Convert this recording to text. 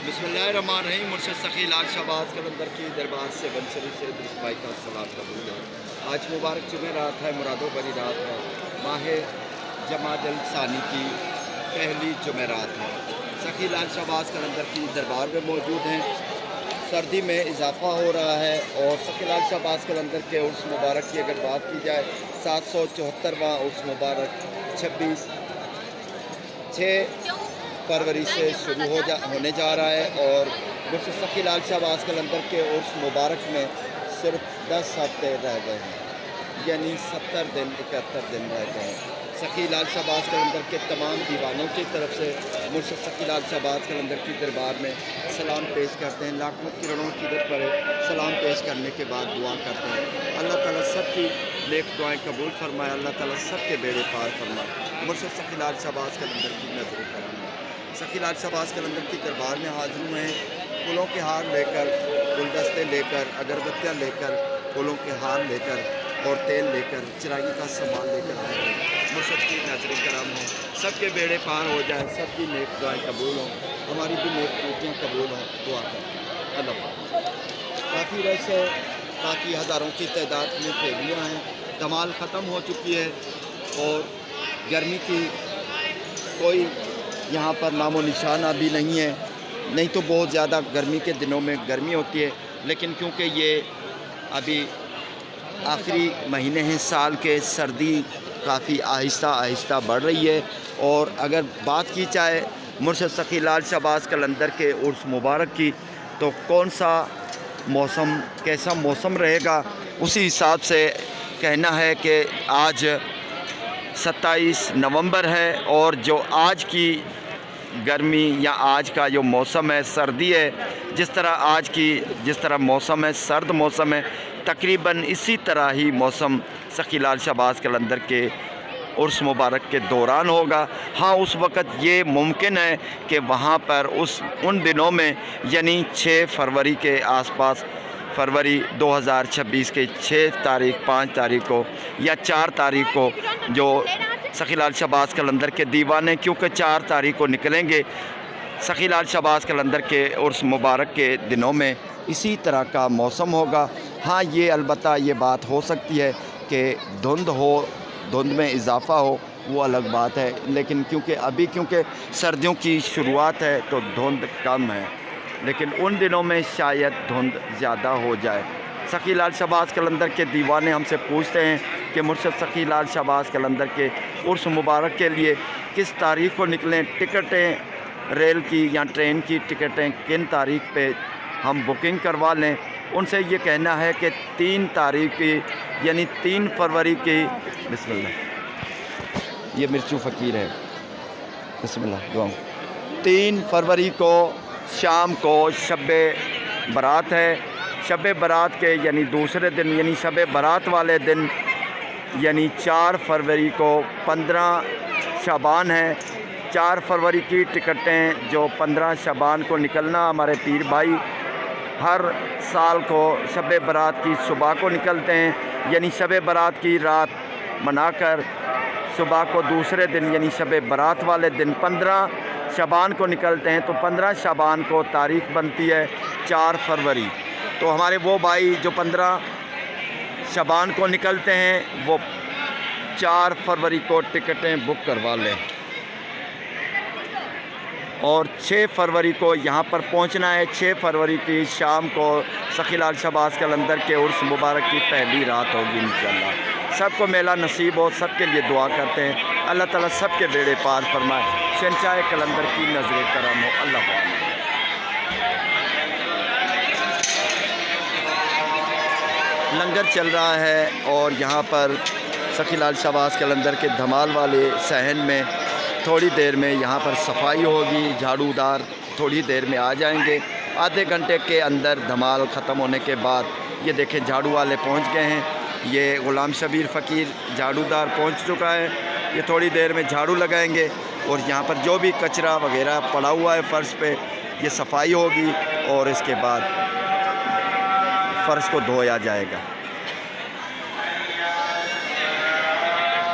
बिस्मिल्लाहिर्रहमानिर्रहीम। मुर्शिद सखी लाल शहबाज कलंदर की दरबार से बंसरी से दुरुस्त भाई का सलाम कबूल है। आज मुबारक जुमेरात है, मुरादों भरी रात है, माह जमादुल सानी की पहली जुमेरात है। सखी लाल शहबाज कलंदर की दरबार में मौजूद हैं। सर्दी में इजाफा हो रहा है और सखी लाल शहबाज कलंदर के उर्स मुबारक की अगर बात की जाए 774वां उर्स मुबारक 6 फरवरी से शुरू होने जा रहा है और मुर्शिद सखी लाल शहबाज कलंदर के उर्स मुबारक में सिर्फ 10 हफ्ते रह गए हैं, यानी 70 दिन 71 दिन रह गए हैं। सखी लाल शहबाज कलंदर के तमाम दीवानों की तरफ से मुर्शिद सखी लाल शहबाज कलंदर की दरबार में सलाम पेश करते हैं। लाखों किरणों की दर पर सलाम पेश करने के बाद दुआ करते हैं। अल्लाह ताला सबकी नेक दुआएं कबूल फरमाए, अल्लाह ताला सबके बेड़े पार फरमाए। मुर्शिद सखी लाल शहबाज कलंदर की नजर करम। सखी लाल शहबाज कलंदर की दरबार में हाजिर हुए हैं, फूलों के हार लेकर, गुलदस्ते लेकर, अगरबत्तियाँ लेकर, फूलों के हार लेकर और तेल लेकर, चिरागी का सामान लेकर आए हैं। मुर्शिद की नजर करम हो, सबके बेड़े पार हो जाए, सबकी नेक दुआएं कबूल हों, हमारी भी नेक पूर्तियाँ कबूल हों, दुआ करते हैं। अल्लाह काफ़ी रश है, काफ़ी हज़ारों की तादाद में फेरियाँ हैं। धमाल ख़त्म हो चुकी है और गर्मी की कोई यहाँ पर नामो निशान अभी नहीं है। नहीं तो बहुत ज़्यादा गर्मी के दिनों में गर्मी होती है, लेकिन क्योंकि ये अभी आखिरी महीने हैं साल के, सर्दी काफ़ी आहिस्ता आहिस्ता बढ़ रही है। और अगर बात की जाए मुर्शिद सखी लाल शहबाज कलंदर के उर्स मुबारक की, तो कौन सा मौसम, कैसा मौसम रहेगा, उसी हिसाब से कहना है कि आज 27 नवंबर है और जो आज की गर्मी या आज का जो मौसम है सर्दी है, जिस तरह मौसम है, सर्द मौसम है, तकरीबन इसी तरह ही मौसम सखी लाल शहबाज कलंदर के उर्स मुबारक के दौरान होगा। हाँ, उस वक़्त ये मुमकिन है कि वहाँ पर उन दिनों में यानी 6 फरवरी के आसपास, फरवरी 2026 के 6 तारीख, 5 तारीख को या 4 तारीख को जो सखी लाल शहबाज कलंदर के दीवाने, क्योंकि 4 तारीख को निकलेंगे, सखी लाल शहबाज कलंदर के उर्स मुबारक के दिनों में इसी तरह का मौसम होगा। हाँ, ये अलबत्ता ये बात हो सकती है कि धुंध में इजाफ़ा हो, वो अलग बात है, लेकिन क्योंकि सर्दियों की शुरुआत है तो धुंध कम है, लेकिन उन दिनों में शायद धुंध ज़्यादा हो जाए। सखी लाल शहबाज कलंदर के दीवाने हमसे पूछते हैं कि मुर्शिद सखी लाल शहबाज कलंदर के उर्स मुबारक के लिए किस तारीख़ को निकलें, टिकटें रेल की या ट्रेन की टिकटें किन तारीख़ पे हम बुकिंग करवा लें। उनसे ये कहना है कि 3 तारीख़ की यानी 3 फरवरी की, बिस्मिल्लाह, ये मिर्चू फ़कीर है, बिस्मिल्लाह दुआ, 3 फरवरी को शाम को शब-ए बारात है। शब-ए बारात के यानी दूसरे दिन, यानी शब-ए बारात वाले दिन यानी 4 फरवरी को 15 शाबान है। 4 फरवरी की टिकटें जो 15 शाबान को निकलना, हमारे पीर भाई हर साल को शब-ए बारात की सुबह को निकलते हैं, यानी शब-ए बारात की रात मनाकर सुबह को दूसरे दिन यानी शब-ए बारात वाले दिन 15 शाबान को निकलते हैं। तो 15 शाबान को तारीख़ बनती है 4 फरवरी। तो हमारे वो भाई जो 15 शाबान को निकलते हैं वो 4 फरवरी को टिकटें बुक करवा लें और 6 फरवरी को यहाँ पर पहुँचना है। 6 फरवरी की शाम को सखी लाल शहबाज कलंदर के उर्स मुबारक की पहली रात होगी इंशाअल्लाह। सबको मेला नसीब हो, सबके लिए दुआ करते हैं, अल्लाह ताला सबके बेड़े पार फरमाए। शहंशाह कलंदर की नज़र करम हो। अल्लाह लंगर चल रहा है और यहाँ पर सखी लाल शहबाज कलंदर के धमाल वाले सहन में थोड़ी देर में यहाँ पर सफाई होगी। झाड़ूदार थोड़ी देर में आ जाएंगे। आधे घंटे के अंदर धमाल ख़त्म होने के बाद ये देखें झाड़ू वाले पहुँच गए हैं। ये ग़ुलाम शबीर फ़कीर झाड़ूदार पहुँच चुका है। ये थोड़ी देर में झाड़ू लगाएंगे और यहाँ पर जो भी कचरा वगैरह पड़ा हुआ है फ़र्श पे, ये सफाई होगी और इसके बाद फ़र्श को धोया जाएगा।